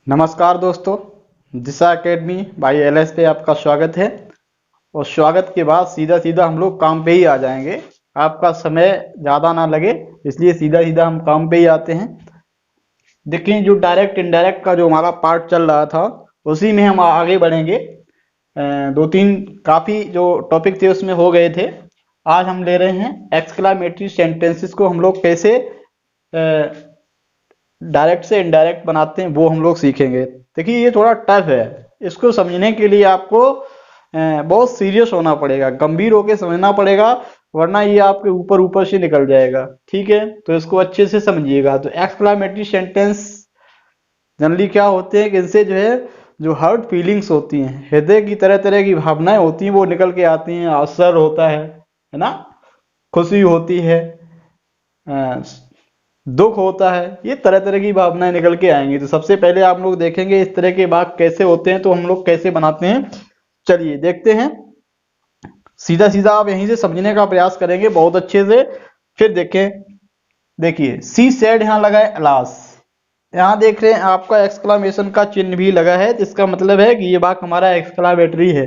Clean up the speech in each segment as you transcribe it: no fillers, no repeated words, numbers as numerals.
नमस्कार दोस्तों, दिशा academy by LS पे आपका स्वागत है। और स्वागत के बाद सीधा सीधा हम लोग काम पे ही आ जाएंगे। आपका समय ज़्यादा ना लगे, इसलिए सीधा सीधा हम काम पे ही आते हैं। देखिए, जो डायरेक्ट इनडायरेक्ट का जो हमारा पार्ट चल रहा था, उसी में हम आगे बढ़ेंगे। दो तीन काफ़ी जो टॉपिक थे उसमें हो गए थे। आज हम ले रहे हैं एक्सक्लामेटरी सेंटेंसेस को हम लोग कैसे डायरेक्ट से इनडायरेक्ट बनाते हैं, वो हम लोग सीखेंगे। देखिए, ये थोड़ा टफ है। इसको समझने के लिए आपको बहुत सीरियस होना पड़ेगा, गंभीर होकर समझना पड़ेगा, वरना ये आपके ऊपर ऊपर से निकल जाएगा। ठीक है, तो इसको अच्छे से समझिएगा। तो एक्सक्लामेटरी सेंटेंस जनरली क्या होते हैं कि इनसे जो है, जो हर्ट फीलिंग्स होती हैं, हृदय की तरह तरह की भावनाएं होती हैं, वो निकल के आती हैं। असर होता है ना, खुशी होती है, दुख होता है, ये तरह तरह की भावनाएं निकल के आएंगी। तो सबसे पहले आप लोग देखेंगे इस तरह के वाक्य कैसे होते हैं, तो हम लोग कैसे बनाते हैं। चलिए देखते हैं। सीधा सीधा आप यहीं से समझने का प्रयास करेंगे बहुत अच्छे से। फिर देखें, देखिए सी सेड यहाँ लगा है अलास, यहाँ देख रहे हैं आपका एक्सक्लामेशन का चिन्ह भी लगा है, जिसका मतलब है कि ये वाक्य हमारा एक्सक्लामेटरी है।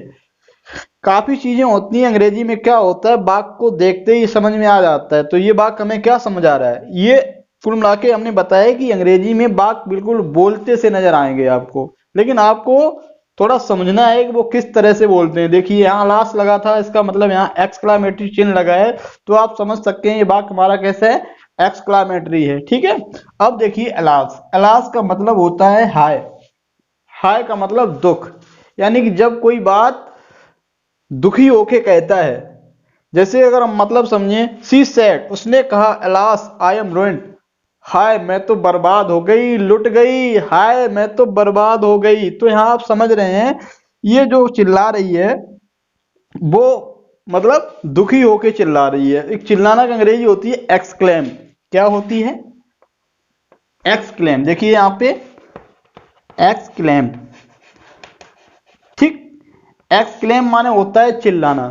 काफी चीजें होती हैं अंग्रेजी में, क्या होता है वाक्य को देखते ही समझ में आ जाता है। तो ये वाक्य हमें क्या समझ आ रहा है, ये कुल मिला के हमने बताया कि अंग्रेजी में वाक्य बिल्कुल बोलते से नजर आएंगे आपको, लेकिन आपको थोड़ा समझना है कि वो किस तरह से बोलते हैं। देखिए, यहाँ लास्ट लगा था, इसका मतलब यहाँ एक्सक्लामेटरी चिन्ह लगा है, तो आप समझ सकते हैं ये वाक्य हमारा कैसा है, एक्सक्लामेटरी है। ठीक है, अब देखिए अलास, अलास का मतलब होता है हाय। हाय का मतलब दुख, यानी कि जब कोई बात दुखी होके कहता है। जैसे अगर हम मतलब समझे, सी सेड, उसने कहा, अलास आई एम रूइंड, हाय मैं तो बर्बाद हो गई, लुट गई, हाय मैं तो बर्बाद हो गई। तो यहाँ आप समझ रहे हैं, ये जो चिल्ला रही है वो मतलब दुखी होके चिल्ला रही है। एक चिल्लाना की अंग्रेजी होती है एक्सक्लेम। क्या होती है, एक्सक्लेम। देखिए यहाँ पे एक्सक्लेम, ठीक, एक्सक्लेम माने होता है चिल्लाना।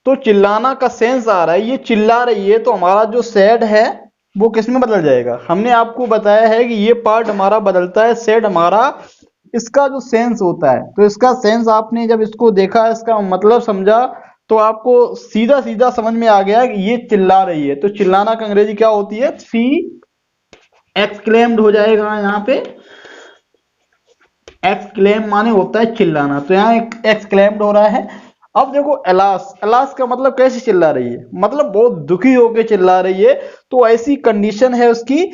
तो चिल्लाना का सेंस आ रहा है, ये चिल्ला रही है, तो हमारा जो सैड है वो किस में बदल जाएगा। हमने आपको बताया है कि ये पार्ट हमारा बदलता है, सैड हमारा, इसका जो सेंस होता है। तो इसका सेंस आपने जब इसको देखा, इसका मतलब समझा, तो आपको सीधा सीधा समझ में आ गया कि ये चिल्ला रही है। तो चिल्लाना का अंग्रेजी क्या होती है, सी एक्सक्लेम्ड हो जाएगा यहाँ पे। एक्सक्लेम माने होता है चिल्लाना, तो यहाँ एक एक्सक्लेम्ड हो रहा है। अब देखो अलास, अलास का मतलब कैसे चिल्ला रही है, मतलब बहुत दुखी होकर चिल्ला रही है। तो ऐसी कंडीशन है उसकी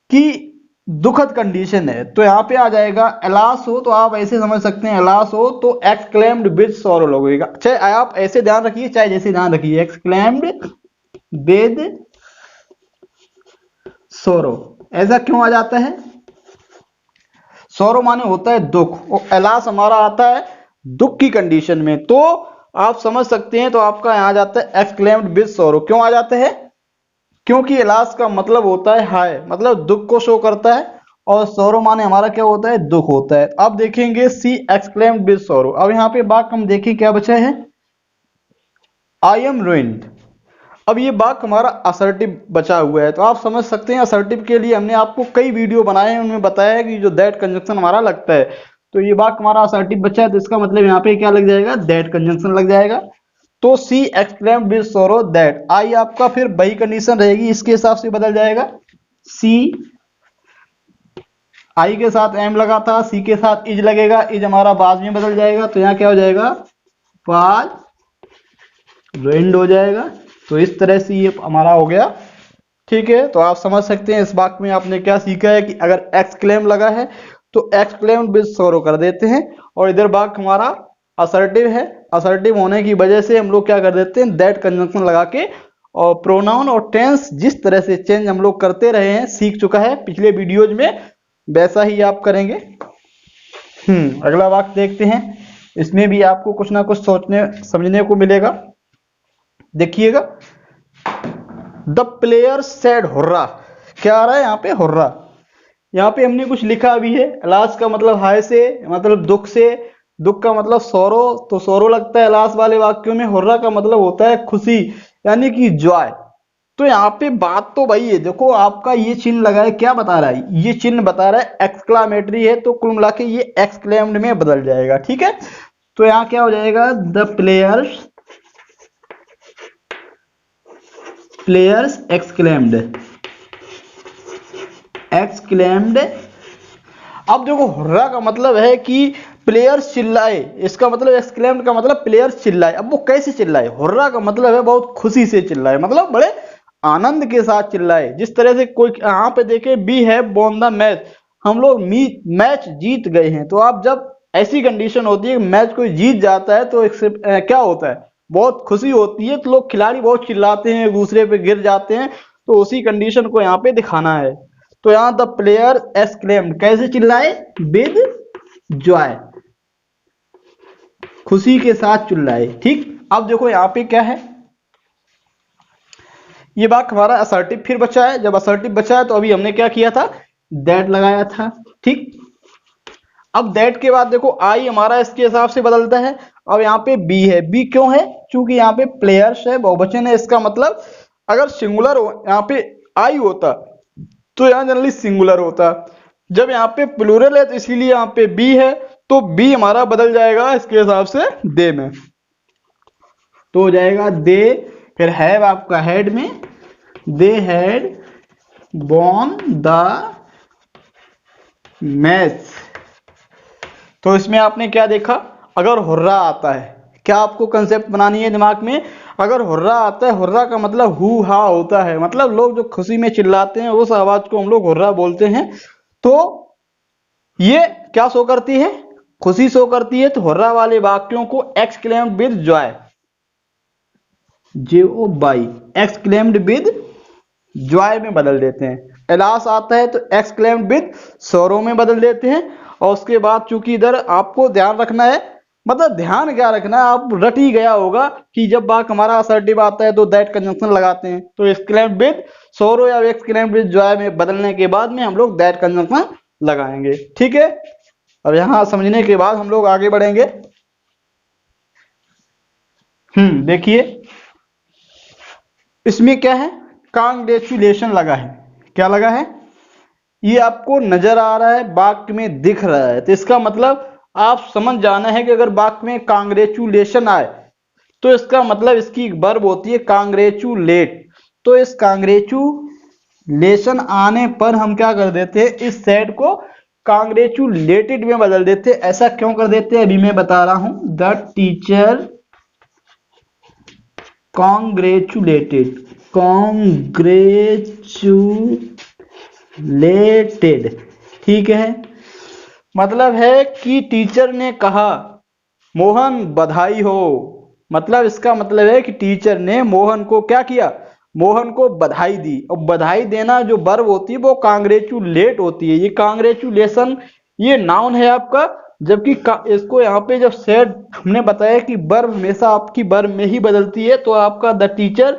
कि दुखद कंडीशन है। तो यहाँ पे आ जाएगा अलास हो, तो आप ऐसे समझ सकते हैं, अलास हो तो एक्सक्लेम्ड विद सॉरो लगेगा। चाहे आप ऐसे ध्यान रखिए, चाहे जैसे ध्यान रखिए, एक्सक्लेम्ड विद सोरो। ऐसा क्यों आ जाता है, सोरो माने होता है दुख, और एलास हमारा आता है दुख की कंडीशन में। तो आप समझ सकते हैं, तो आपका यहां आ जाता है एक्सक्लेम्ड विद सोरो। क्यों आ जाता है, क्योंकि एलास का मतलब होता है हाय, मतलब दुख को शो करता है, और सोरो माने हमारा क्या होता है, दुख होता है। अब देखेंगे सी एक्सक्लेम्ड विद सोरो। अब यहाँ पे बात हम देखें क्या बचा है, आई एम रूइंड। अब ये वाक्य हमारा असर्टिव बचा हुआ है। तो आप समझ सकते हैं असर्टिव के लिए हमने आपको कई वीडियो बनाए हैं, उनमें बताया है कि जो दैट कंजंक्शन हमारा लगता है। तो ये वाक्य हमारा असर्टिव बचा है, तो इसका मतलब यहाँ पे क्या लग जाएगा, दैट कंजंक्शन लग जाएगा। तो सी एक्सक्लेम्ड विद सॉरो दैट, आई आपका फिर वही कंडीशन रहेगी, इसके हिसाब से बदल जाएगा। सी, आई के साथ एम लगा था, सी के साथ इज लगेगा, इज हमारा बाद में बदल जाएगा। तो यहाँ क्या हो जाएगा, वाज रूइंड हो जाएगा। तो इस तरह से ये हमारा हो गया। ठीक है, तो आप समझ सकते हैं इस वाक्य में आपने क्या सीखा है कि अगर एक्सक्लेम लगा है तो एक्सक्लेम विद सॉरो कर देते हैं, और इधर वाक्य हमारा असर्टिव है, असर्टिव होने की वजह से हम लोग क्या कर देते हैं, दैट कंजंक्शन लगा के। और प्रोनाउन और टेंस जिस तरह से चेंज हम लोग करते रहे हैं, सीख चुका है पिछले वीडियोज में, वैसा ही आप करेंगे। अगला वाक्य देखते हैं, इसमें भी आपको कुछ ना कुछ सोचने समझने को मिलेगा। देखिएगा, द प्लेयर सेड हुर्रा, क्या आ रहा है यहाँ पे, हुर्रा। यहाँ पे हमने कुछ लिखा भी है, अलास का मतलब हाय से, मतलब दुख से, दुख का मतलब सौरो, तो सौरो लगता है लास्ट वाले वाक्यों में। हुर्रा का मतलब होता है खुशी, यानी कि जॉय। तो यहाँ पे बात तो वही है, देखो आपका ये चिन्ह लगा है, क्या बता रहा है, ये चिन्ह बता रहा है एक्सक्लामेटरी है, तो कुल मिला के ये एक्सक्लेम्ड में बदल जाएगा। ठीक है, तो यहाँ क्या हो जाएगा, द प्लेयर्स एक्सक्लेम्ड। अब देखो हुर्रा का मतलब है कि प्लेयर्स चिल्लाए, इसका मतलब एक्सक्लेम्ड का मतलब प्लेयर्स चिल्लाए। अब वो कैसे चिल्लाए, हुर्रा का मतलब है बहुत खुशी से चिल्लाए, मतलब बड़े आनंद के साथ चिल्लाए। जिस तरह से कोई यहाँ पे देखे, we have won the match, हम लोग मैच जीत गए हैं। तो आप जब ऐसी कंडीशन होती है मैच कोई जीत जाता है तो क्या होता है, बहुत खुशी होती है, तो लोग खिलाड़ी बहुत चिल्लाते हैं, एक दूसरे पे गिर जाते हैं। तो उसी कंडीशन को यहाँ पे दिखाना है। तो यहाँ द प्लेयर एक्सक्लेम्ड, कैसे चिल्लाए, विद जॉय, खुशी के साथ चिल्लाए। ठीक, अब देखो यहाँ पे क्या है, ये बात हमारा असर्टिव फिर बचा है। जब असर्टिव बचा है तो अभी हमने क्या किया था, दैट लगाया था। ठीक, अब दैट के बाद देखो आई हमारा इसके हिसाब से बदलता है। अब यहाँ पे बी है, बी क्यों है, क्योंकि यहाँ पे प्लेयर्स है, बहुवचन है, इसका मतलब अगर सिंगुलर हो यहाँ पे आई होता तो यहाँ जनरली सिंगुलर होता। जब यहाँ पे प्लूरल है तो इसीलिए यहाँ पे बी है, तो बी हमारा बदल जाएगा इसके हिसाब से दे में, तो हो जाएगा दे। फिर हैव आपका हेड में, they had von the match. तो इसमें आपने क्या देखा, अगर हुर्रा आता है, क्या आपको कंसेप्ट बनानी है दिमाग में, अगर हुर्रा आता है, हुर्रा का मतलब हु हा होता है, मतलब लोग जो खुशी में चिल्लाते हैं उस आवाज को हम लोग हुर्रा बोलते हैं। तो ये क्या शो करती है, खुशी शो करती है। तो हुर्रा वाले वाक्यों को exclaimed with Joy, JOY, exclaimed with Joy में बदल देते हैं। एलास आता है तो एक्सक्लेम्ड विद सौरो में बदल देते हैं। और उसके बाद चूंकि इधर आपको ध्यान रखना है, मतलब ध्यान क्या रखना है, आप रट ही गया होगा कि जब वाक्य हमारा असर्टिव आता है तो दैट कंजंक्शन लगाते हैं। तो एक्सक्लेम्ड विद सौरो या एक्सक्लेम्ड विद जॉय में बदलने के बाद में हम लोग दैट कंजंक्शन लगाएंगे। ठीक है, अब यहां समझने के बाद हम लोग आगे बढ़ेंगे। देखिए इसमें क्या है, कांग्रेचुलेशन लगा है, क्या लगा है, ये आपको नजर आ रहा है, वाक्य में दिख रहा है। तो इसका मतलब आप समझ जाना है कि अगर वाक्य में कांग्रेचुलेशन आए तो इसका मतलब इसकी वर्ब होती है कांग्रेचुलेट। तो इस कांग्रेचुलेशन आने पर हम क्या कर देते हैं, इस सेड को कांग्रेचुलेटेड में बदल देते हैं। ऐसा क्यों कर देते हैं अभी मैं बता रहा हूं। द टीचर कांग्रेचुलेटेड, ठीक है, मतलब है कि टीचर ने कहा मोहन बधाई हो। मतलब इसका मतलब है कि टीचर ने मोहन को क्या किया, मोहन को बधाई दी। और बधाई देना जो वर्ब होती है वो कांग्रेचुलेट होती है। ये कांग्रेचुलेशन ये नाउन है आपका, जबकि इसको यहाँ पे जब सेड हमने बताया कि वर्ब हमेशा आपकी वर्ब में ही बदलती है, तो आपका द टीचर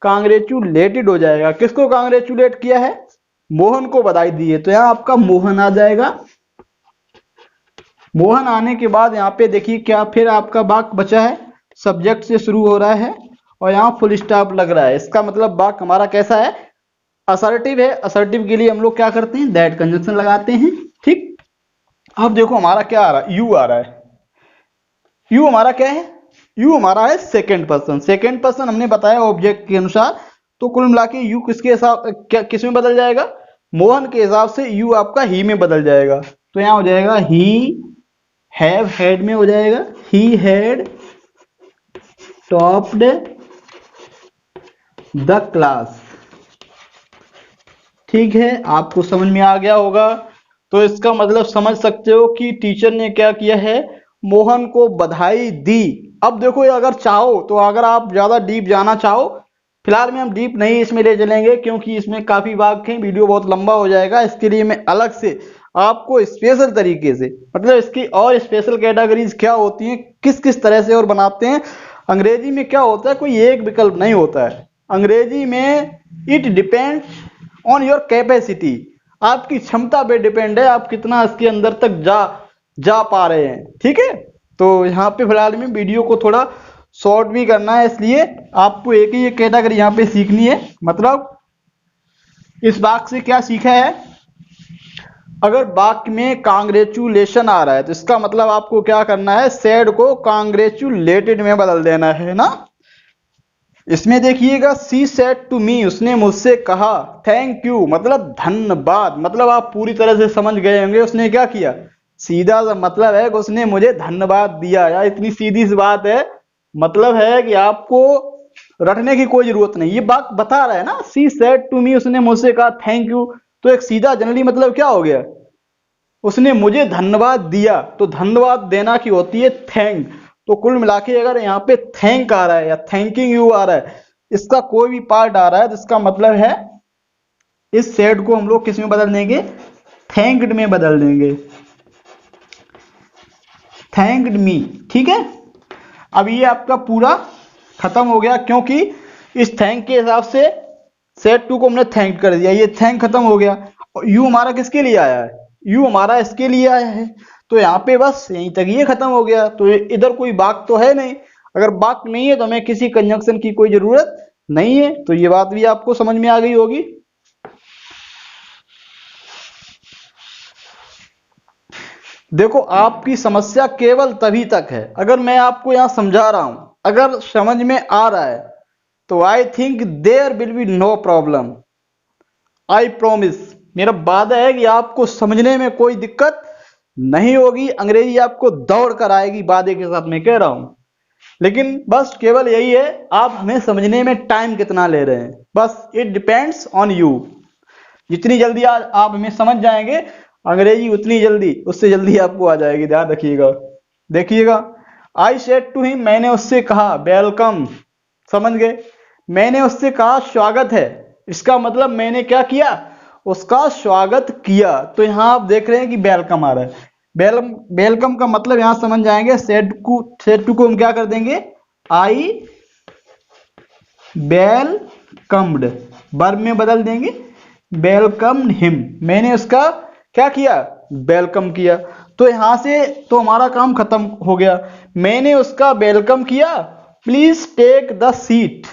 कांग्रेचुलेटेड हो जाएगा। किसको कांग्रेचुलेट किया है, मोहन को बधाई दी है, तो यहाँ आपका मोहन आ जाएगा। मोहन आने के बाद यहाँ पे देखिए क्या फिर आपका वाक्य बचा है, सब्जेक्ट से शुरू हो रहा है और यहाँ फुल स्टॉप लग रहा है। इसका मतलब वाक्य हमारा कैसा है, असर्टिव है। असर्टिव के लिए हम लोग क्या करते हैं, दैट कंजंक्शन लगाते हैं। ठीक, अब देखो हमारा क्या आ रहा है, यू आ रहा है। यू हमारा क्या है, यू हमारा है सेकेंड पर्सन। सेकेंड पर्सन हमने बताया ऑब्जेक्ट के अनुसार। तो कुल मिला के यू किसके हिसाब क्या किस में बदल जाएगा, मोहन के हिसाब से यू आपका ही में बदल जाएगा। तो यहाँ हो जाएगा ही हैव हैड में हो जाएगा he had topped the class. ठीक है, आपको समझ में आ गया होगा। तो इसका मतलब समझ सकते हो कि टीचर ने क्या किया है, मोहन को बधाई दी। अब देखो अगर चाहो तो अगर आप ज्यादा डीप जाना चाहो, फिलहाल में हम डीप नहीं इसमें ले चलेंगे क्योंकि इसमें काफी वाक्य हैं, वीडियो बहुत लंबा हो जाएगा। इसके लिए मैं अलग से आपको स्पेशल तरीके से, मतलब इसकी और स्पेशल कैटेगरीज क्या होती हैं, किस किस तरह से और बनाते हैं। अंग्रेजी में क्या होता है, कोई एक विकल्प नहीं होता है। अंग्रेजी में it depends on your capacity, आपकी क्षमता पे डिपेंड है, आप कितना इसके अंदर तक जा पा रहे हैं। ठीक है, तो यहाँ पे फिलहाल में वीडियो को थोड़ा शॉर्ट भी करना है, इसलिए आपको एक ही कैटेगरी यहाँ पे सीखनी है। मतलब इस वाक्य से क्या सीखा है, अगर वाक्य में कांग्रेचुलेशन आ रहा है तो इसका मतलब आपको क्या करना है, सैड को कांग्रेचुलेटेड में बदल देना है ना। इसमें देखिएगा सी सेड टू मी, उसने मुझसे कहा, थैंक यू मतलब धन्यवाद, मतलब आप पूरी तरह से समझ गए होंगे उसने क्या किया, सीधा सा मतलब है कि उसने मुझे धन्यवाद दिया। यार इतनी सीधी सी बात है, मतलब है कि आपको रटने की कोई जरूरत नहीं, ये बात बता रहा है ना, सी सेड टू मी, उसने मुझसे कहा थैंक यू, तो एक सीधा जनरली मतलब क्या हो गया, उसने मुझे धन्यवाद दिया। तो धन्यवाद देना की होती है थैंक। तो कुल मिला के अगर यहाँ पे थैंक आ रहा है या थैंकिंग यू आ रहा है, इसका कोई भी पार्ट आ रहा है, जिसका मतलब है इस सेड को हम लोग किस में बदल देंगे, थैंक्ड में बदल देंगे, थैंक्ड मी। ठीक है, अब ये आपका पूरा खत्म हो गया, क्योंकि इस थैंक के हिसाब से सेड टू को हमने थैंक कर दिया, ये थैंक खत्म हो गया। और यू हमारा किसके लिए आया है, यू हमारा इसके लिए आया है, तो यहाँ पे बस यहीं तक ये खत्म हो गया। तो इधर कोई वाक्य तो है नहीं, अगर वाक्य नहीं है तो हमें किसी कंजंक्शन की कोई जरूरत नहीं है। तो ये बात भी आपको समझ में आ गई होगी। देखो आपकी समस्या केवल तभी तक है अगर मैं आपको यहां समझा रहा हूं, अगर समझ में आ रहा है तो I think there will be no problem, I promise, मेरा वादा है कि आपको समझने में कोई दिक्कत नहीं होगी। अंग्रेजी आपको दौड़ कर आएगी, वादे के साथ मैं कह रहा हूं। लेकिन बस केवल यही है, आप हमें समझने में टाइम कितना ले रहे हैं, बस इट डिपेंड्स ऑन यू। जितनी जल्दी आप हमें समझ जाएंगे अंग्रेजी, उतनी जल्दी उससे जल्दी आपको आ जाएगी, ध्यान रखिएगा। देखिएगा, आई सेड टू हिम, मैंने उससे कहा, वेलकम, समझ गए, मैंने उससे कहा स्वागत है, इसका मतलब मैंने क्या किया, उसका स्वागत किया। तो यहां आप देख रहे हैं कि वेलकम आ रहा है, वेलकम का मतलब यहां समझ जाएंगे, सेड टू को हम क्या कर देंगे, आई वेलकम्ड, वर्ब में बदल देंगे, वेलकम्ड हिम, मैंने उसका क्या किया, वेलकम किया। तो यहां से तो हमारा काम खत्म हो गया, मैंने उसका वेलकम किया, प्लीज टेक द सीट।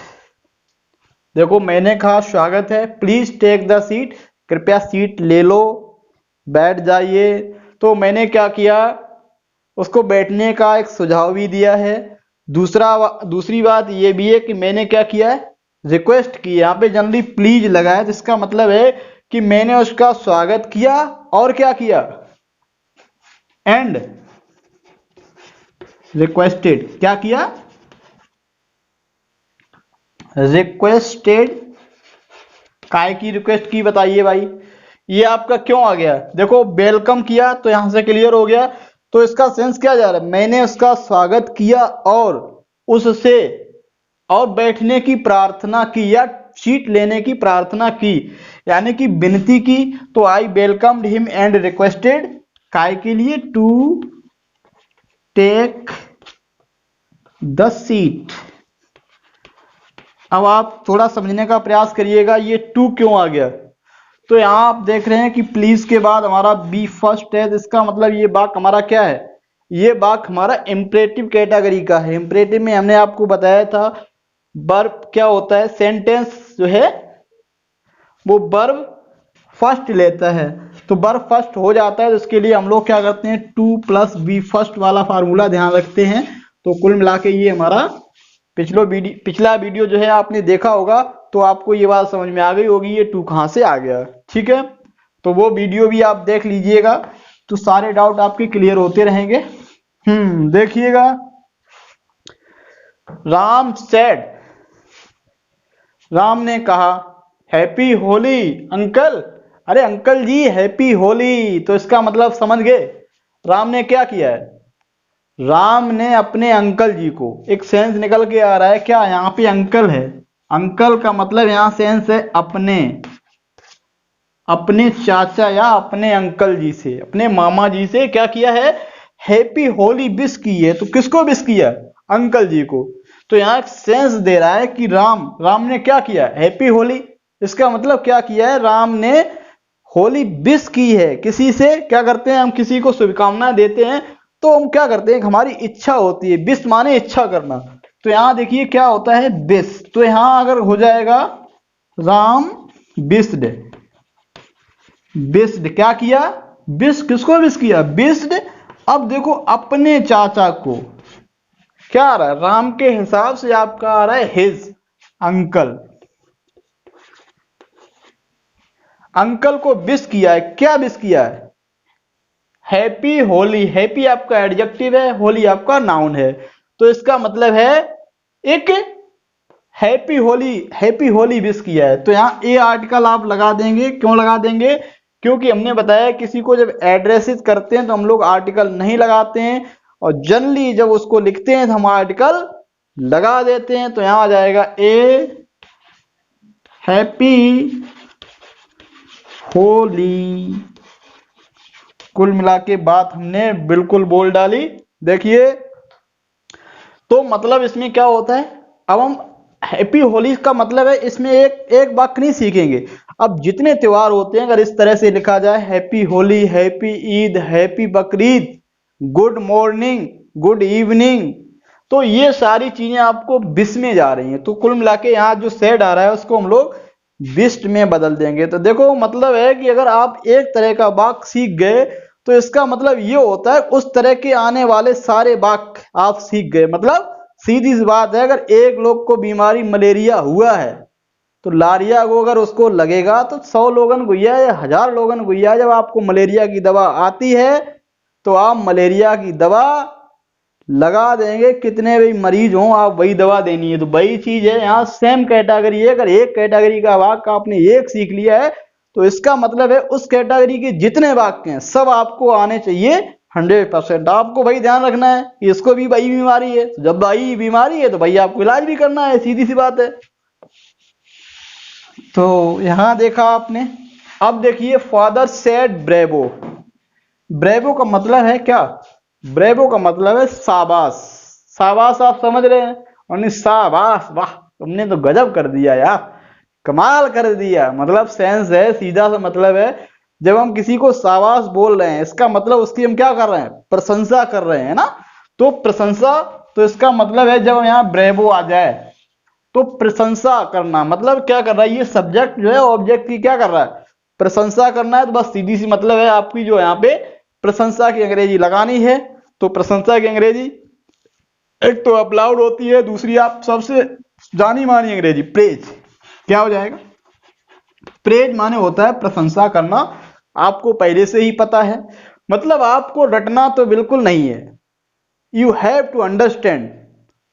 देखो मैंने कहा स्वागत है, प्लीज टेक द सीट, कृपया सीट ले लो, बैठ जाइए। तो मैंने क्या किया, उसको बैठने का एक सुझाव भी दिया है। दूसरी बात ये भी है कि मैंने क्या किया है, रिक्वेस्ट की, यहाँ पे जनरली प्लीज लगा है, जिसका मतलब है कि मैंने उसका स्वागत किया और क्या किया, एंड रिक्वेस्टेड, क्या किया, रिक्वेस्टेड। काय की रिक्वेस्ट की बताइए भाई, ये आपका क्यों आ गया, देखो वेलकम किया तो यहां से क्लियर हो गया। तो इसका सेंस क्या जा रहा है, मैंने उसका स्वागत किया और उससे और बैठने की प्रार्थना की या सीट लेने की प्रार्थना की, यानी कि विनती की। तो आई वेलकम्ड हिम एंड रिक्वेस्टेड काय के लिए, टू टेक द सीट। अब आप थोड़ा समझने का प्रयास करिएगा, ये टू क्यों आ गया। तो यहां आप देख रहे हैं कि प्लीज के बाद हमारा बी फर्स्ट है, इसका मतलब ये वाक्य हमारा क्या है, ये वाक्य हमारा इंपरेटिव कैटेगरी का है। इंपरेटिव में हमने आपको बताया था वर्ब क्या होता है, सेंटेंस जो है वो वर्ब फर्स्ट लेता है, तो वर्ब फर्स्ट हो जाता है, तो इसके लिए हम लोग क्या करते हैं, टू प्लस बी फर्स्ट वाला फार्मूला ध्यान रखते हैं। तो कुल मिला के ये हमारा पिछला वीडियो जो है आपने देखा होगा, तो आपको ये बात समझ में आ गई होगी ये टू कहां से आ गया। ठीक है, तो वो वीडियो भी आप देख लीजिएगा, तो सारे डाउट आपके क्लियर होते रहेंगे। देखिएगा, राम सेड, राम ने कहा, हैप्पी होली अंकल, अरे अंकल जी हैप्पी होली। तो इसका मतलब समझ गए, राम ने क्या किया है, राम ने अपने अंकल जी को, एक सेंस निकल के आ रहा है क्या, यहाँ पे अंकल है, अंकल का मतलब यहां सेंस है अपने चाचा या अपने अंकल जी से, अपने मामा जी से क्या किया है, हैप्पी होली विश की है। तो किसको विश किया, अंकल जी को। तो यहाँ एक सेंस दे रहा है कि राम ने क्या किया, हैप्पी होली, इसका मतलब क्या किया है, राम ने होली विश की है। किसी से क्या करते हैं हम, किसी को शुभकामनाएं देते हैं, तो हम क्या करते हैं, हमारी इच्छा होती है, विश माने इच्छा करना। तो यहां देखिए क्या होता है, विश। तो यहां अगर हो जाएगा राम विश्ड, विश्ड क्या किया, विश, किसको विश किया, विश्ड। अब देखो अपने चाचा को, क्या आ रहा है, राम के हिसाब से आपका आ रहा है हिज, अंकल, अंकल को विश किया है, क्या विश किया है, हैप्पी होली। हैप्पी आपका एडजेक्टिव है, होली आपका नाउन है, तो इसका मतलब है एक happy Holi, happy Holi wish किया है। तो यहाँ ए आर्टिकल आप लगा देंगे, क्यों लगा देंगे, क्योंकि हमने बताया किसी को जब एड्रेसिस करते हैं तो हम लोग आर्टिकल नहीं लगाते हैं, और जनरली जब उसको लिखते हैं तो हम आर्टिकल लगा देते हैं। तो यहां आ जाएगा ए हैप्पी होली। कुल मिला के बात हमने बिल्कुल बोल डाली। देखिए तो मतलब इसमें क्या होता है, अब हम हैप्पी होली का मतलब है, इसमें एक एक वाक्य नहीं सीखेंगे। अब जितने त्योहार होते हैं अगर इस तरह से लिखा जाए, happy Holi, happy Eid, happy Bakrid, good morning, good evening, तो ये सारी चीजें आपको विश में जा रही हैं। तो कुल मिला के यहाँ जो सेड आ रहा है उसको हम लोग विश्ड में बदल देंगे। तो देखो मतलब है कि अगर आप एक तरह का वाक्य सीख गए तो इसका मतलब ये होता है उस तरह के आने वाले सारे वाक्य आप सीख गए। मतलब सीधी सी बात है, अगर एक लोग को बीमारी मलेरिया हुआ है तो लारिया को अगर उसको लगेगा तो 100 लोगन गुइया या 1000 लोगन गुइया, जब आपको मलेरिया की दवा आती है तो आप मलेरिया की दवा लगा देंगे, कितने भी मरीज हों आप वही दवा देनी है। तो वही चीज है यहाँ, सेम कैटेगरी है। अगर एक कैटेगरी का वाक्य आपने एक सीख लिया है तो इसका मतलब है उस कैटेगरी के जितने वाक्य हैं सब आपको आने चाहिए 100%। आपको भाई ध्यान रखना है कि इसको भी वही बीमारी है, तो जब वही बीमारी है तो भाई आपको इलाज भी करना है, सीधी सी बात है। तो यहां देखा आपने। अब देखिए फादर सेड ब्रेवो। ब्रेवो का मतलब है क्या, ब्रेवो का मतलब है शाबाश। शाबाश आप समझ रहे हैं, और शाबाश, वाह तुमने तो गजब कर दिया यार, कमाल कर दिया, मतलब सेंस है, सीधा सा मतलब है। जब हम किसी को शाबाश बोल रहे हैं इसका मतलब उसकी हम क्या कर रहे हैं, प्रशंसा कर रहे हैं ना। तो प्रशंसा, तो इसका मतलब है जब यहाँ ब्रेवो आ जाए तो प्रशंसा करना, मतलब क्या कर रहा है, ये सब्जेक्ट जो है ऑब्जेक्ट की क्या कर रहा है, प्रशंसा करना है। तो बस सीधी सी मतलब है आपकी जो यहाँ पे प्रशंसा की अंग्रेजी लगानी है। तो प्रशंसा की अंग्रेजी एक तो अपलाउड होती है, दूसरी आप सबसे जानी मानी अंग्रेजी प्रेज। क्या हो जाएगा, प्रेज माने होता है प्रशंसा करना, आपको पहले से ही पता है। मतलब आपको रटना तो बिल्कुल नहीं है, यू हैव टू अंडरस्टैंड।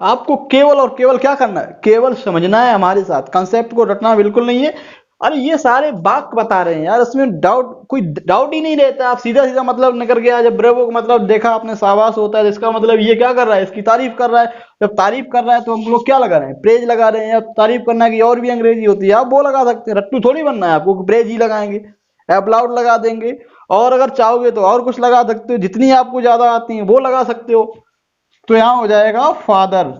आपको केवल और केवल क्या करना है, केवल समझना है हमारे साथ, कंसेप्ट को रटना बिल्कुल नहीं है। अरे ये सारे वाक्य बता रहे हैं यार, इसमें डाउट, कोई डाउट ही नहीं रहता। आप सीधा सीधा मतलब निकल गया। जब ब्रेवो का मतलब देखा आपने शाबाश होता है, इसका मतलब ये क्या कर रहा है, इसकी तारीफ कर रहा है। जब तारीफ कर रहा है तो हम लोग क्या लगा रहे हैं, प्रेज लगा रहे हैं। अब तारीफ करना की और भी अंग्रेजी होती है, आप वो लगा सकते हैं, रट्टू थोड़ी बनना है आपको, प्रेज ही लगाएंगे, अपलाउड लगा देंगे। और अगर चाहोगे तो और कुछ लगा सकते हो, जितनी आपको ज्यादा आती है वो लगा सकते हो। तो यहां हो जाएगा फादर,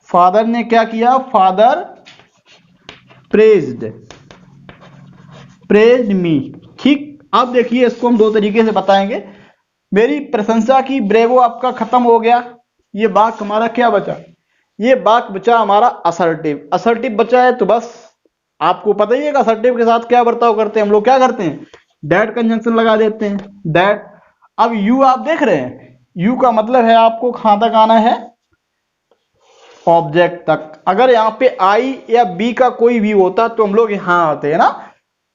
फादर ने क्या किया, फादर प्रेज्ड, प्रेज्ड मी। ठीक, अब देखिए इसको हम दो तरीके से बताएंगे। मेरी प्रशंसा की, ब्रेवो आपका खत्म हो गया, ये वाक्य हमारा क्या बचा, ये वाक्य बचा हमारा असर्टिव। असर्टिव बचा है तो बस आपको पता ही है असर्टिव के साथ क्या बर्ताव करते हैं हम लोग, क्या करते हैं, दैट कंजंक्शन लगा देते हैं, दैट। अब यू आप देख रहे हैं, यू का मतलब है आपको कहां तक आना है, ऑब्जेक्ट तक। अगर यहाँ पे आई या बी का कोई भी होता तो हम लोग यहां आते हैं ना।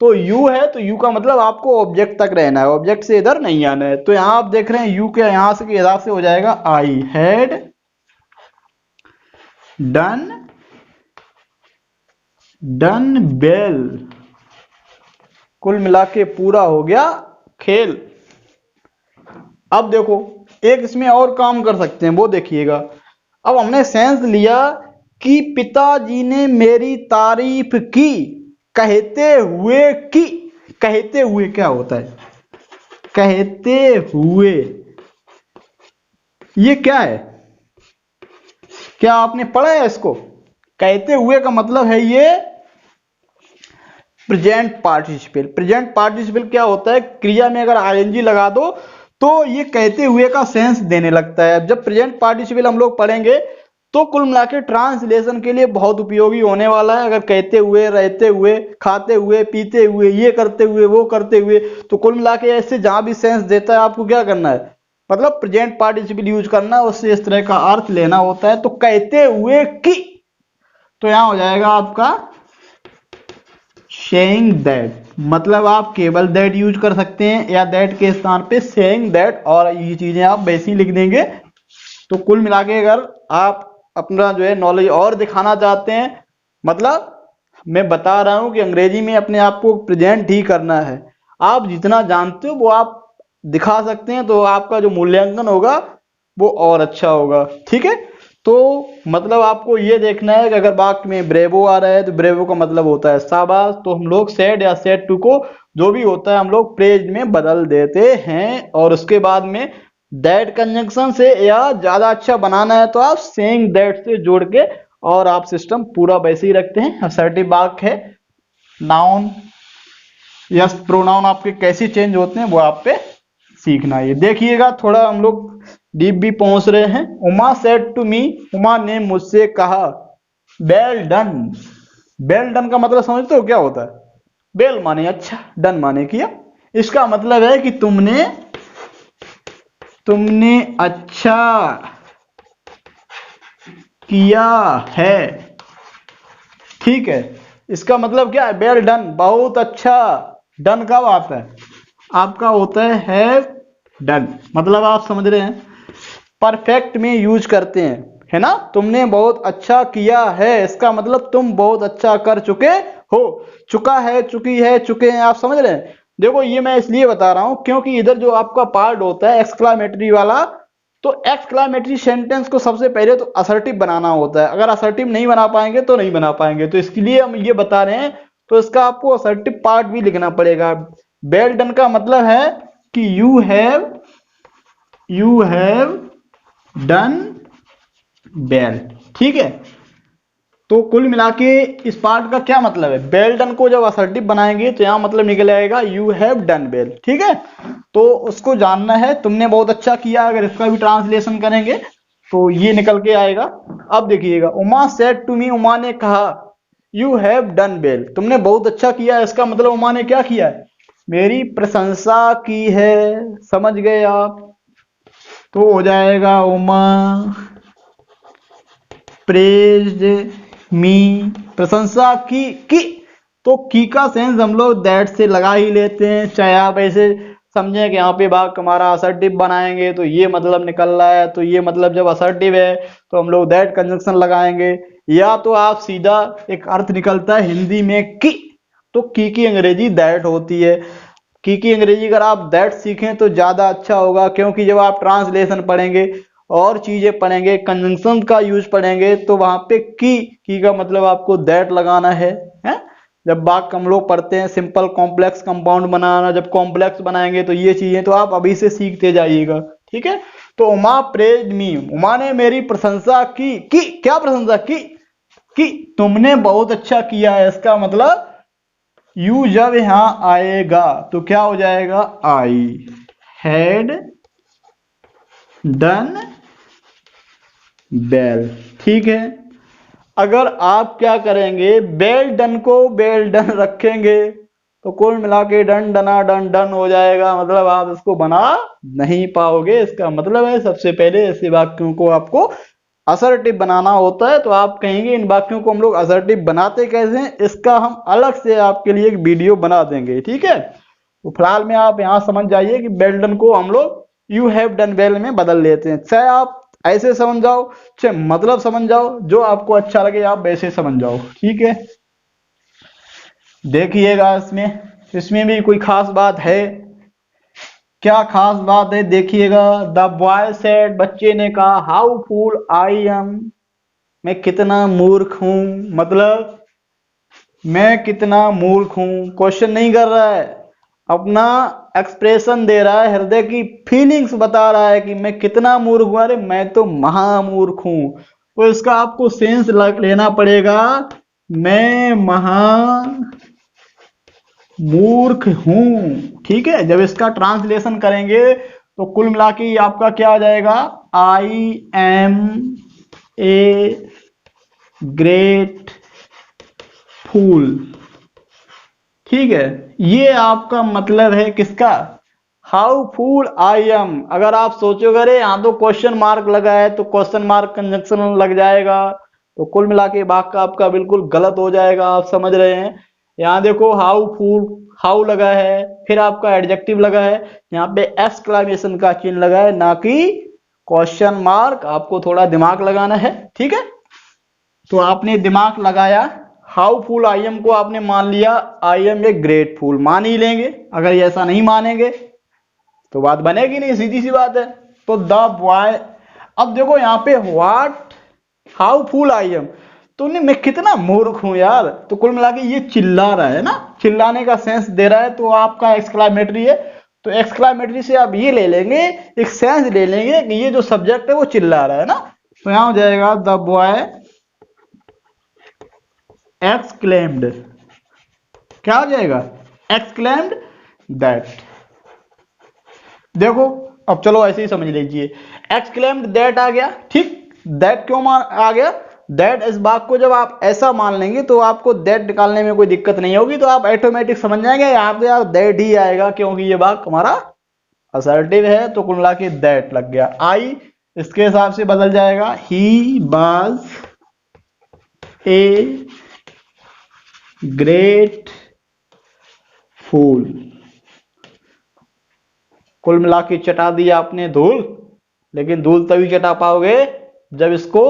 तो यू है तो यू का मतलब आपको ऑब्जेक्ट तक रहना है, ऑब्जेक्ट से इधर नहीं आना है। तो यहां आप देख रहे हैं यू के यहां से के हिसाब से हो जाएगा I had done, done well. कुल मिला के पूरा हो गया खेल। अब देखो एक इसमें और काम कर सकते हैं, वो देखिएगा। अब हमने सेंस लिया कि पिताजी ने मेरी तारीफ की, कहते हुए की, कहते हुए क्या होता है, कहते हुए, ये क्या है, क्या आपने पढ़ा है इसको, कहते हुए का मतलब है ये प्रेजेंट पार्टिसिपल। प्रेजेंट पार्टिसिपल क्या होता है, क्रिया में अगर आईएनजी लगा दो तो ये कहते हुए का सेंस देने लगता है। जब प्रेजेंट पार्टिसिपल हम लोग पढ़ेंगे तो कुल मिला के ट्रांसलेशन के लिए बहुत उपयोगी होने वाला है। अगर कहते हुए, रहते हुए, खाते हुए, पीते हुए, ये करते हुए, वो करते हुए, तो कुल मिला के ऐसे जहां भी सेंस देता है आपको क्या करना है, मतलब प्रेजेंट पार्टिसिपल यूज करना है, उससे इस तरह का अर्थ लेना होता है। तो कहते हुए कि, तो यहां हो जाएगा आपका सेइंग दैट, मतलब आप केवल दैट यूज कर सकते हैं या दैट के स्थान पे सेइंग दैट, और ये चीजें आप वैसे ही लिख देंगे। तो कुल मिला के अगर आप अपना जो है नॉलेज और दिखाना चाहते हैं, मतलब मैं बता रहा हूं कि अंग्रेजी में अपने आप को प्रेजेंट ही करना है। आप जितना जानते हो वो आप दिखा सकते हैं, तो आपका जो मूल्यांकन होगा वो और अच्छा होगा। ठीक है, तो मतलब आपको ये देखना है कि अगर वाक्य में ब्रेवो आ रहा है तो ब्रेवो का मतलब होता है शाबाश, तो हम लोग सेड या सेड टू को जो भी होता है हम लोग प्रेज में बदल देते हैं। और उसके बाद में दैट कंजंक्शन से या ज्यादा अच्छा बनाना है तो आप सेइंग दैट से जोड़ के, और आप सिस्टम पूरा वैसे ही रखते हैं। असर्टिव वाक्य है, नाउन यस प्रोनाउन आपके कैसे चेंज होते हैं वो आप पे सीखना है। देखिएगा थोड़ा हम लोग डीप भी पहुंच रहे हैं। Uma said to me, Uma ने मुझसे कहा, वेल डन। वेल डन का मतलब समझते हो क्या होता है? वेल माने अच्छा, डन माने किया। इसका मतलब है कि तुमने अच्छा किया है। ठीक है, इसका मतलब क्या है? वेल डन, बहुत अच्छा। डन कब आता है? आपका होता है हैव डन, मतलब आप समझ रहे हैं, परफेक्ट में यूज करते हैं, है ना। तुमने बहुत अच्छा किया है, इसका मतलब तुम बहुत अच्छा कर चुके हो। चुका है, चुकी है, चुके हैं, आप समझ रहे हैं। देखो ये मैं इसलिए बता रहा हूं क्योंकि इधर जो आपका पार्ट होता है एक्सक्लामेटरी वाला, तो एक्सक्लामेटरी सेंटेंस को सबसे पहले तो असर्टिव बनाना होता है। अगर असर्टिव नहीं बना पाएंगे तो नहीं बना पाएंगे, तो इसके लिए हम ये बता रहे हैं। तो इसका आपको असर्टिव पार्ट भी लिखना पड़ेगा। वेल डन का मतलब है कि यू हैव डन वेल। ठीक है, तो कुल मिला के इस पार्ट का क्या मतलब है? वेल डन को जब असर्टिव बनाएंगे तो यहां मतलब निकल आएगा यू हैव डन वेल। ठीक है, तो उसको जानना है, तुमने बहुत अच्छा किया। अगर इसका भी ट्रांसलेशन करेंगे तो ये निकल के आएगा। अब देखिएगा, Uma said to me, Uma ने कहा, यू हैव डन वेल, तुमने बहुत अच्छा किया। इसका मतलब उमा ने क्या किया है? मेरी प्रशंसा की है। समझ गए आप? तो हो जाएगा उमा प्रेज्ड मी, प्रशंसा की। तो की का सेंस हम लोग दैट से लगा ही लेते हैं। चाहे आप ऐसे समझें कि यहाँ पे वाक्य हमारा असर्टिव बनाएंगे तो ये मतलब निकल रहा है, तो ये मतलब जब असर्टिव है तो हम लोग दैट कंजंक्शन लगाएंगे, या तो आप सीधा एक अर्थ निकलता है हिंदी में की, तो की अंग्रेजी दैट होती है। की अंग्रेजी अगर आप दैट सीखें तो ज्यादा अच्छा होगा, क्योंकि जब आप ट्रांसलेशन पढ़ेंगे और चीजें पढ़ेंगे, कंजंक्शन का यूज पढ़ेंगे, तो वहां पे की का मतलब आपको दैट लगाना है? जब वाक्य हम लोग पढ़ते हैं सिंपल कॉम्प्लेक्स कंपाउंड बनाना, जब कॉम्प्लेक्स बनाएंगे तो ये चीजें तो आप अभी से सीखते जाइएगा। ठीक है, तो उमा प्रेज मी, उमा ने मेरी प्रशंसा की क्या प्रशंसा की तुमने बहुत अच्छा किया है। इसका मतलब यू जब यहां आएगा तो क्या हो जाएगा? I had done well. ठीक है, अगर आप क्या करेंगे, वेल डन को वेल डन रखेंगे तो कुल मिला के डन डना डन डन हो जाएगा, मतलब आप इसको बना नहीं पाओगे। इसका मतलब है सबसे पहले ऐसे वाक्यों को आपको असर्टिव बनाना होता है। तो आप कहेंगे इन वाक्यों को हम लोग असर्टिव बनाते कैसे हैं, इसका हम अलग से आपके लिए एक वीडियो बना देंगे। ठीक है, तो फिलहाल में आप यहां समझ जाइए कि वेल डन को हम लोग यू हैव डन वेल में बदल लेते हैं। चाहे आप ऐसे समझ जाओ, चाहे मतलब समझ जाओ, जो आपको अच्छा लगे आप वैसे समझ जाओ। ठीक है, देखिएगा इसमें इसमें भी कोई खास बात है? क्या खास बात है देखिएगा। द बॉय सेड, बच्चे ने कहा, हाउ फूल आई एम, मैं कितना मूर्ख हूं, मतलब मैं कितना मूर्ख हूं। क्वेश्चन नहीं कर रहा है, अपना एक्सप्रेशन दे रहा है, हृदय की फीलिंग्स बता रहा है कि मैं कितना मूर्ख हूं, अरे मैं तो महामूर्ख हूं। तो इसका आपको सेंस लेना पड़ेगा, मैं महामूर्ख हूं। ठीक है, जब इसका ट्रांसलेशन करेंगे तो कुल मिला के ये आपका क्या आ जाएगा, आई एम ए ग्रेट फूल। ठीक है, ये आपका मतलब है किसका, हाउ फूल आई एम। अगर आप सोचोगे अरे यहाँ तो क्वेश्चन मार्क लगा है तो क्वेश्चन मार्क कंजंक्शन लग जाएगा, तो कुल मिला के वाक्य आपका बिल्कुल गलत हो जाएगा। आप समझ रहे हैं, यहाँ देखो हाउ फूल, हाउ लगा है, फिर आपका एडजेक्टिव लगा है, यहाँ पे एक्सक्लेमेशन का चिन्ह लगा है, ना कि क्वेश्चन मार्क। आपको थोड़ा दिमाग लगाना है, ठीक है। तो आपने दिमाग लगाया, हाउ फुल आई एम को आपने मान लिया आई एम ए ग्रेट फूल, मान ही लेंगे। अगर ऐसा नहीं मानेंगे तो बात बनेगी नहीं, सीधी सी बात है। तो द बॉय, अब देखो यहाँ पे what, how full I am, तो नहीं मैं कितना मूर्ख हूं यार। तो कुल मिला के ये चिल्ला रहा है ना, चिल्लाने का सेंस दे रहा है, तो आपका एक्सक्लामेटरी है। तो एक्सक्लामेटरी से आप ये ले लेंगे, एक सेंस ले लेंगे कि ये जो सब्जेक्ट है वो चिल्ला रहा है ना। तो यहां हो जाएगा द बॉय एक्सक्लेम्ड, क्या हो जाएगा, एक्सक्लेम्ड दैट। देखो अब चलो ऐसे ही समझ लीजिए, एक्सक्लेम्ड दैट आ गया, ठीक। दैट क्यों आ गया, दैट इस बात को जब आप ऐसा मान लेंगे तो आपको दैट निकालने में कोई दिक्कत नहीं होगी, तो आप ऑटोमेटिक समझ जाएंगे यहाँ पे यार दैट ही आएगा, क्योंकि ये बात हमारा असर्टिव है। तो कुल मिला के दैट लग गया। आई इसके हिसाब से बदल जाएगा, ही वाज ए ग्रेट फूल। कुल मिला के चटा दिया आपने धूल, लेकिन धूल तभी चटा पाओगे जब इसको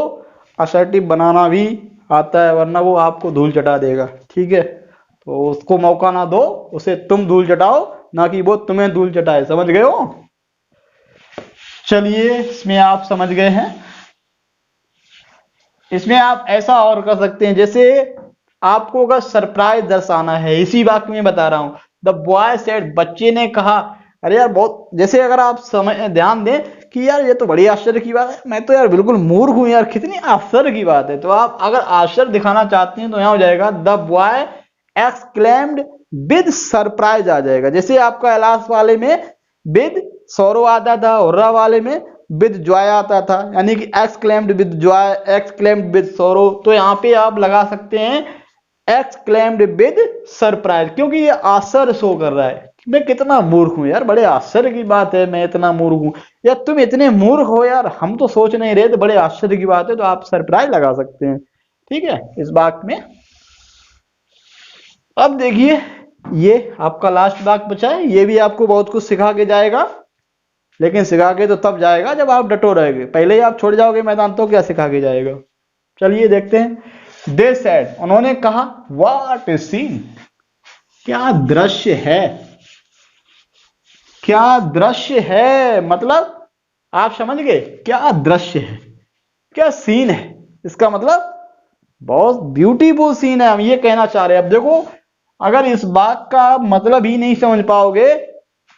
असर्टिव बनाना भी आता है, वरना वो आपको धूल चटा देगा, ठीक है। तो उसको मौका ना दो, उसे तुम धूल चटाओ, ना कि वो तुम्हें धूल चटाए। समझ गए हो। चलिए इसमें आप समझ गए हैं। इसमें आप ऐसा और कर सकते हैं, जैसे आपको अगर सरप्राइज दर्शाना है, इसी वाक्य में बता रहा हूं, द बॉय सेड, बच्चे ने कहा। अरे यार बहुत, जैसे अगर आप समय ध्यान दें कि यार ये तो बड़ी आश्चर्य की बात है, मैं तो यार बिल्कुल मूर्ख हूं यार, कितनी आश्चर्य की बात है। तो आप अगर आश्चर्य दिखाना चाहते हैं तो यहां हो जाएगा the boy exclaimed with surprise आ जाएगा। जैसे आपका एलास वाले में विद सौरो आता था, हुर्रा वाले में विद जॉय आता था, यानी कि exclaimed with Joy, exclaimed with sorrow. तो यहाँ पे आप लगा सकते हैं एक्सक्लेम्ड विद सरप्राइज, क्योंकि ये आश्चर्य शो कर रहा है मैं कितना मूर्ख हूं यार, बड़े आश्चर्य की बात है मैं इतना मूर्ख हूं, या तुम इतने मूर्ख हो यार, हम तो सोच नहीं रहे, तो बड़े आश्चर्य की बात है। तो आप सरप्राइज लगा सकते हैं, ठीक है, इस बात में। अब देखिए ये आपका लास्ट वाक्य बचा है, ये भी आपको बहुत कुछ सिखा के जाएगा, लेकिन सिखा के तो तब जाएगा जब आप डटो रहेंगे, पहले ही आप छोड़ जाओगे मैदान तो क्या सिखा के जाएगा। चलिए देखते हैं। दे सेड, उन्होंने कहा, व्हाट इज सीन, क्या दृश्य है, क्या दृश्य है, मतलब आप समझ गए क्या दृश्य है, क्या सीन है, इसका मतलब बहुत ब्यूटीफुल सीन है, हम ये कहना चाह रहे हैं। अब देखो अगर इस वाक्य का मतलब ही नहीं समझ पाओगे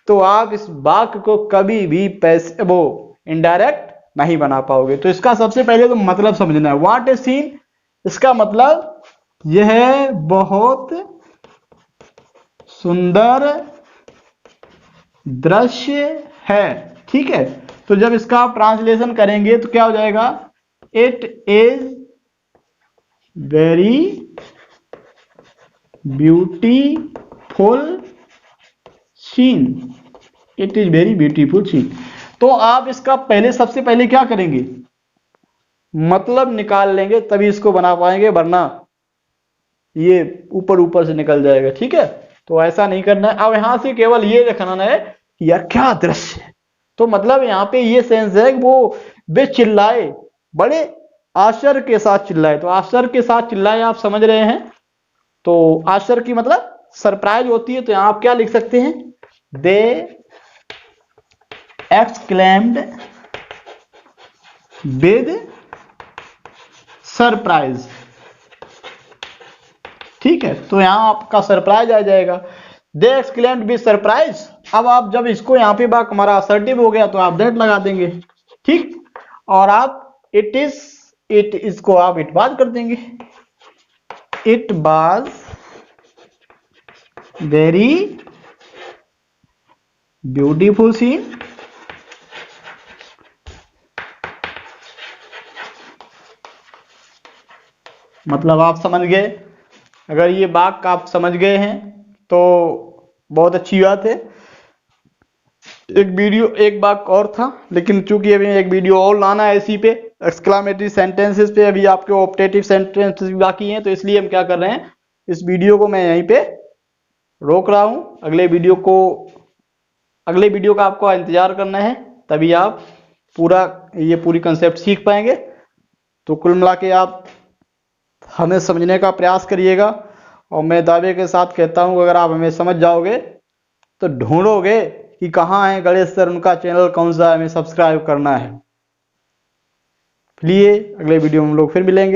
तो आप इस वाक्य को कभी भी पैसे वो इनडायरेक्ट नहीं बना पाओगे। तो इसका सबसे पहले तो मतलब समझना है। व्हाट इज सीन, इसका मतलब यह बहुत सुंदर दृश्य है, ठीक है। तो जब इसका आप ट्रांसलेशन करेंगे तो क्या हो जाएगा, it is very beautiful scene, it is very beautiful scene. तो आप इसका पहले सबसे पहले क्या करेंगे, मतलब निकाल लेंगे, तभी इसको बना पाएंगे, वरना ये ऊपर ऊपर से निकल जाएगा, ठीक है। तो ऐसा नहीं करना है। अब यहां से केवल ये देखना है कि यार क्या दृश्य है, तो मतलब यहाँ पे ये सेंस है कि वो वे चिल्लाए, बड़े आश्चर्य के साथ चिल्लाए। तो आश्चर्य के साथ चिल्लाए आप समझ रहे हैं। तो आश्चर्य की मतलब सरप्राइज होती है, तो यहां आप क्या लिख सकते हैं, दे एक्सक्लेम्ड विद सरप्राइज, ठीक है। तो यहां आपका सरप्राइज आ जाएगा, दे एक्सक्लेम्ड विद सरप्राइज। अब आप जब इसको यहाँ पे बाक हमारा असर्टिव हो गया तो आप दैट लगा देंगे, ठीक। और आप इट इज, इट इसको आप इट वाज कर देंगे, it was very beautiful scene, मतलब आप समझ गए। अगर ये वाक्य आप समझ गए हैं तो बहुत अच्छी बात है। एक वाक्य और था, लेकिन चूंकि अभी एक वीडियो और लाना है इसी पे, एक्सक्लामेटरी सेंटेंसेस पे, अभी आपके ऑप्टेटिव सेंटेंसेस भी बाकी हैं, तो इसलिए हम क्या कर रहे हैं, इस वीडियो को मैं यहीं पे रोक रहा हूं। अगले वीडियो का आपको इंतजार करना है, तभी आप पूरी कंसेप्ट सीख पाएंगे। तो कुल मिला के आप हमें समझने का प्रयास करिएगा, और मैं दावे के साथ कहता हूं अगर आप हमें समझ जाओगे तो ढूंढोगे कि कहाँ है गणेश सर, उनका चैनल कौन सा है, हमें सब्सक्राइब करना है। चलिए अगले वीडियो में हम लोग फिर मिलेंगे।